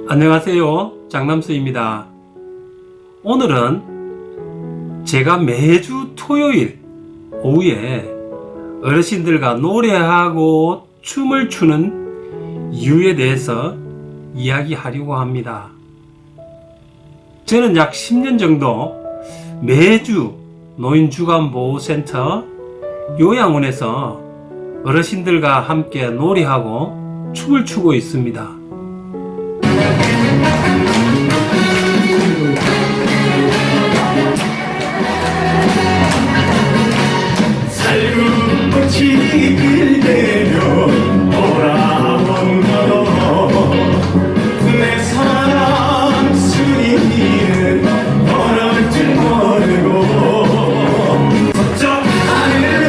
안녕하세요, 장남수입니다. 오늘은 제가 매주 토요일 오후에 어르신들과 노래하고 춤을 추는 이유에 대해서 이야기하려고 합니다. 저는 약 10년 정도 매주 노인주간보호센터 요양원에서 어르신들과 함께 노래하고 춤을 추고 있습니다. 살구꽃이 필되면 돌아온다. 내 사랑 수리는 떠날 줄 모르고 서쪽 하늘을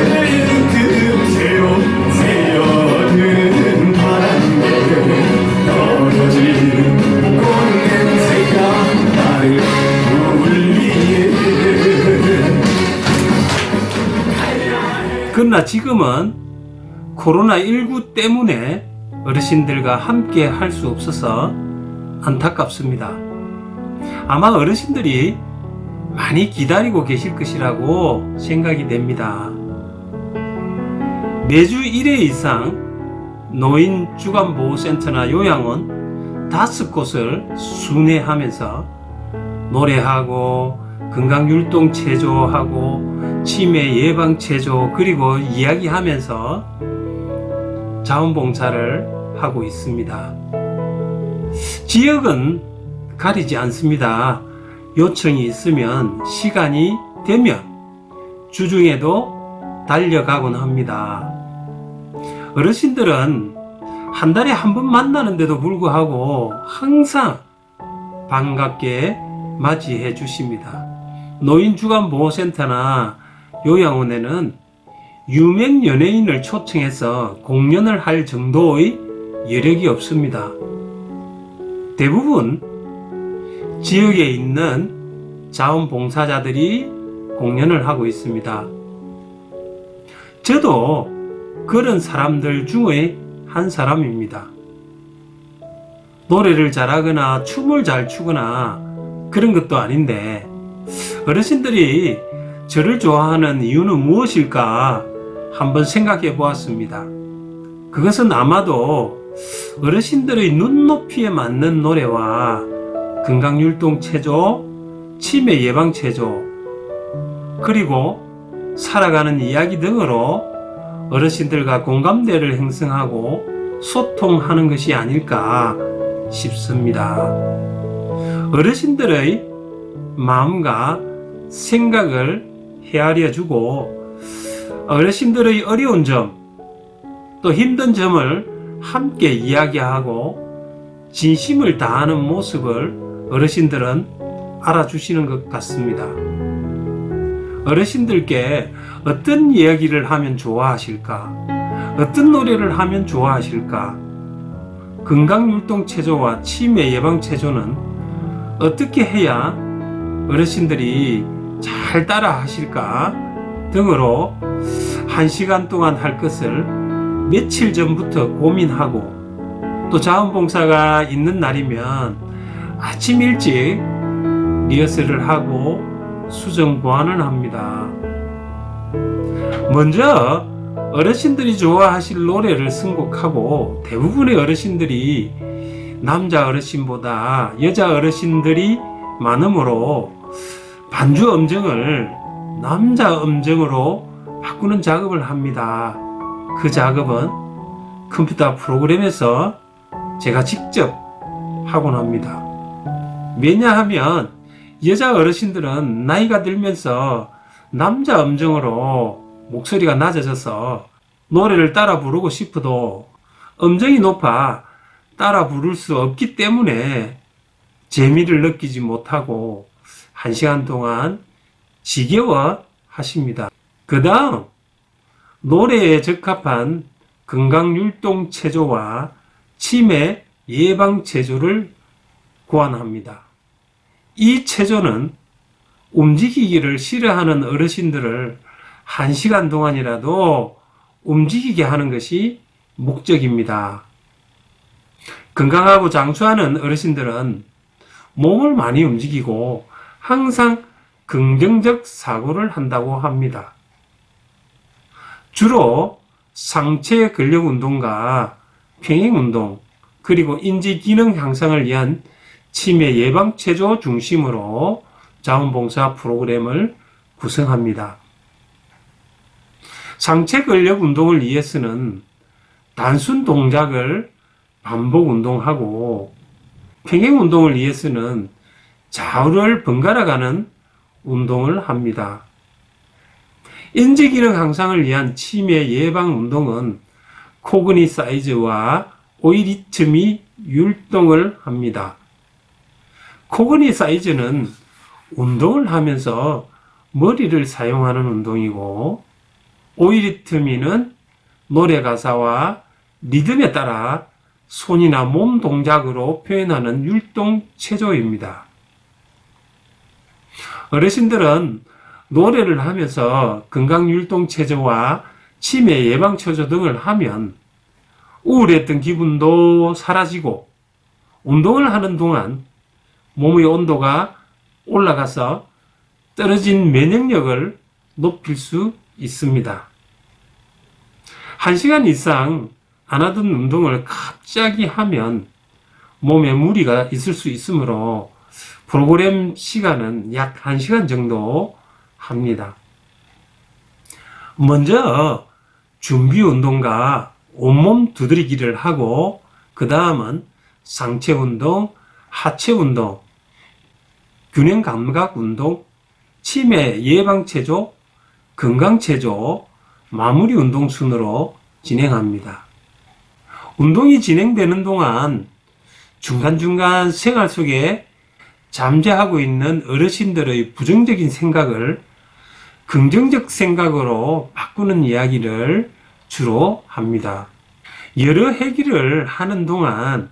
틈새로 새어드는 바람에 떨어진 꽃냄새가 나를 울리는. 그러나 지금은 코로나19 때문에 어르신들과 함께 할 수 없어서 안타깝습니다. 아마 어르신들이 많이 기다리고 계실 것이라고 생각이 됩니다. 매주 1회 이상 노인주간보호센터나 요양원 5곳을 순회하면서 노래하고 건강율동 체조하고 치매 예방 체조 그리고 이야기하면서 자원봉사를 하고 있습니다. 지역은 가리지 않습니다. 요청이 있으면 시간이 되면 주중에도 달려가곤 합니다. 어르신들은 한 달에 한 번 만나는데도 불구하고 항상 반갑게 맞이해 주십니다. 노인주간보호센터나 요양원에는 유명 연예인을 초청해서 공연을 할 정도의 여력이 없습니다. 대부분 지역에 있는 자원봉사자들이 공연을 하고 있습니다. 저도 그런 사람들 중에 한 사람입니다. 노래를 잘하거나 춤을 잘 추거나 그런 것도 아닌데 어르신들이 저를 좋아하는 이유는 무엇일까 한번 생각해 보았습니다. 그것은 아마도 어르신들의 눈높이에 맞는 노래와 건강율동 체조, 치매 예방 체조, 그리고 살아가는 이야기 등으로 어르신들과 공감대를 형성하고 소통하는 것이 아닐까 싶습니다. 어르신들의 마음과 생각을 헤아려 주고 어르신들의 어려운 점, 또 힘든 점을 함께 이야기하고 진심을 다하는 모습을 어르신들은 알아주시는 것 같습니다. 어르신들께 어떤 이야기를 하면 좋아하실까? 어떤 노래를 하면 좋아하실까? 건강율동체조와 치매 예방체조는 어떻게 해야 어르신들이 잘 따라 하실까 등으로 1시간 동안 할 것을 며칠 전부터 고민하고 또 자원봉사가 있는 날이면 아침 일찍 리허설을 하고 수정 보완을 합니다. 먼저 어르신들이 좋아하실 노래를 선곡하고 대부분의 어르신들이 남자 어르신보다 여자 어르신들이 많으므로 반주 음정을 남자 음정으로 바꾸는 작업을 합니다. 그 작업은 컴퓨터 프로그램에서 제가 직접 하곤 합니다. 왜냐하면 여자 어르신들은 나이가 들면서 남자 음정으로 목소리가 낮아져서 노래를 따라 부르고 싶어도 음정이 높아 따라 부를 수 없기 때문에 재미를 느끼지 못하고 1시간 동안 지겨워 하십니다. 그 다음 노래에 적합한 건강율동 체조와 치매 예방 체조를 고안합니다. 이 체조는 움직이기를 싫어하는 어르신들을 1시간 동안이라도 움직이게 하는 것이 목적입니다. 건강하고 장수하는 어르신들은 몸을 많이 움직이고 항상 긍정적 사고를 한다고 합니다. 주로 상체 근력 운동과 평행 운동, 그리고 인지 기능 향상을 위한 치매 예방 체조 중심으로 자원봉사 프로그램을 구성합니다. 상체 근력 운동을 위해서는 단순 동작을 반복 운동하고, 평행 운동을 위해서는 좌우를 번갈아 가는 운동을 합니다. 인지 기능 향상을 위한 치매 예방 운동은 코그니 사이즈와 오이리트미 율동을 합니다. 코그니 사이즈는 운동을 하면서 머리를 사용하는 운동이고, 오이리트미는 노래 가사와 리듬에 따라 손이나 몸 동작으로 표현하는 율동 체조입니다. 어르신들은 노래를 하면서 건강 율동 체조와 치매 예방 체조 등을 하면 우울했던 기분도 사라지고, 운동을 하는 동안 몸의 온도가 올라가서 떨어진 면역력을 높일 수 있습니다. 1시간 이상 안 하던 운동을 갑자기 하면 몸에 무리가 있을 수 있으므로 프로그램 시간은 약 1시간 정도 합니다. 먼저 준비 운동과 온몸 두드리기를 하고, 그 다음은 상체 운동, 하체 운동, 균형 감각 운동, 치매 예방 체조, 건강 체조, 마무리 운동 순으로 진행합니다. 운동이 진행되는 동안 중간중간 생활 속에 잠재하고 있는 어르신들의 부정적인 생각을 긍정적 생각으로 바꾸는 이야기를 주로 합니다. 여러 회기를 하는 동안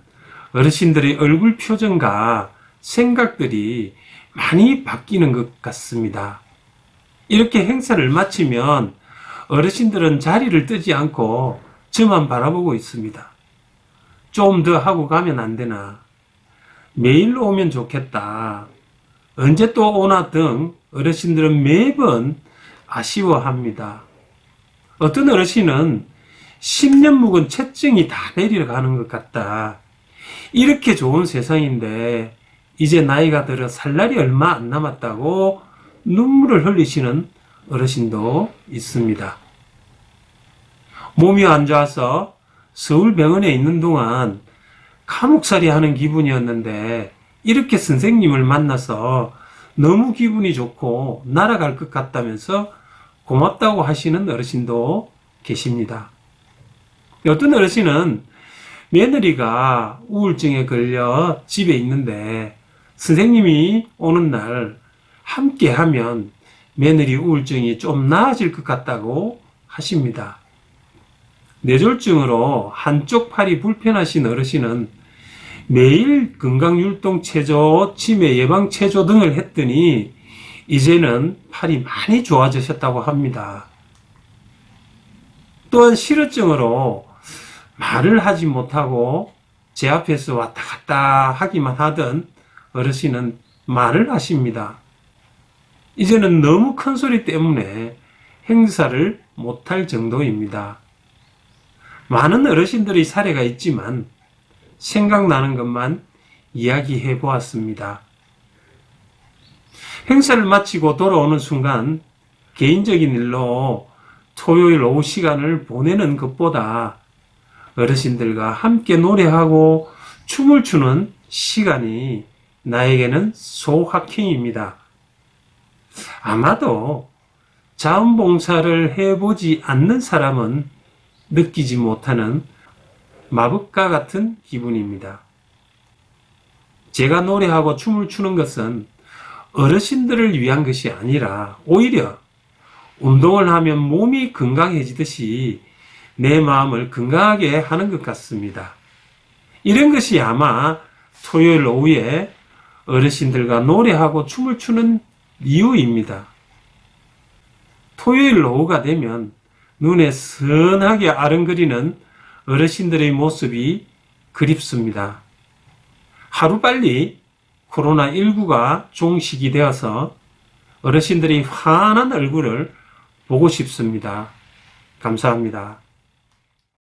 어르신들의 얼굴 표정과 생각들이 많이 바뀌는 것 같습니다. 이렇게 행사를 마치면 어르신들은 자리를 뜨지 않고 저만 바라보고 있습니다. 좀 더 하고 가면 안 되나? 매일 오면 좋겠다. 언제 또 오나 등 어르신들은 매번 아쉬워합니다. 어떤 어르신은 10년 묵은 채증이 다 내려가는 것 같다. 이렇게 좋은 세상인데 이제 나이가 들어 살 날이 얼마 안 남았다고 눈물을 흘리시는 어르신도 있습니다. 몸이 안 좋아서 서울병원에 있는 동안 감옥살이 하는 기분이었는데 이렇게 선생님을 만나서 너무 기분이 좋고 날아갈 것 같다면서 고맙다고 하시는 어르신도 계십니다. 어떤 어르신은 며느리가 우울증에 걸려 집에 있는데 선생님이 오는 날 함께 하면 며느리 우울증이 좀 나아질 것 같다고 하십니다. 뇌졸중으로 한쪽 팔이 불편하신 어르신은 매일 건강율동 체조, 치매 예방 체조 등을 했더니 이제는 팔이 많이 좋아지셨다고 합니다. 또한 실어증으로 말을 하지 못하고 제 앞에서 왔다 갔다 하기만 하던 어르신은 말을 하십니다. 이제는 너무 큰 소리 때문에 행사를 못할 정도입니다. 많은 어르신들의 사례가 있지만 생각나는 것만 이야기해 보았습니다. 행사를 마치고 돌아오는 순간 개인적인 일로 토요일 오후 시간을 보내는 것보다 어르신들과 함께 노래하고 춤을 추는 시간이 나에게는 소확행입니다. 아마도 자원봉사를 해보지 않는 사람은 느끼지 못하는 마법과 같은 기분입니다. 제가 노래하고 춤을 추는 것은 어르신들을 위한 것이 아니라 오히려 운동을 하면 몸이 건강해지듯이 내 마음을 건강하게 하는 것 같습니다. 이런 것이 아마 토요일 오후에 어르신들과 노래하고 춤을 추는 이유입니다. 토요일 오후가 되면 눈에 선하게 아른거리는 어르신들의 모습이 그립습니다. 하루빨리 코로나19가 종식이 되어서 어르신들이 환한 얼굴을 보고 싶습니다. 감사합니다.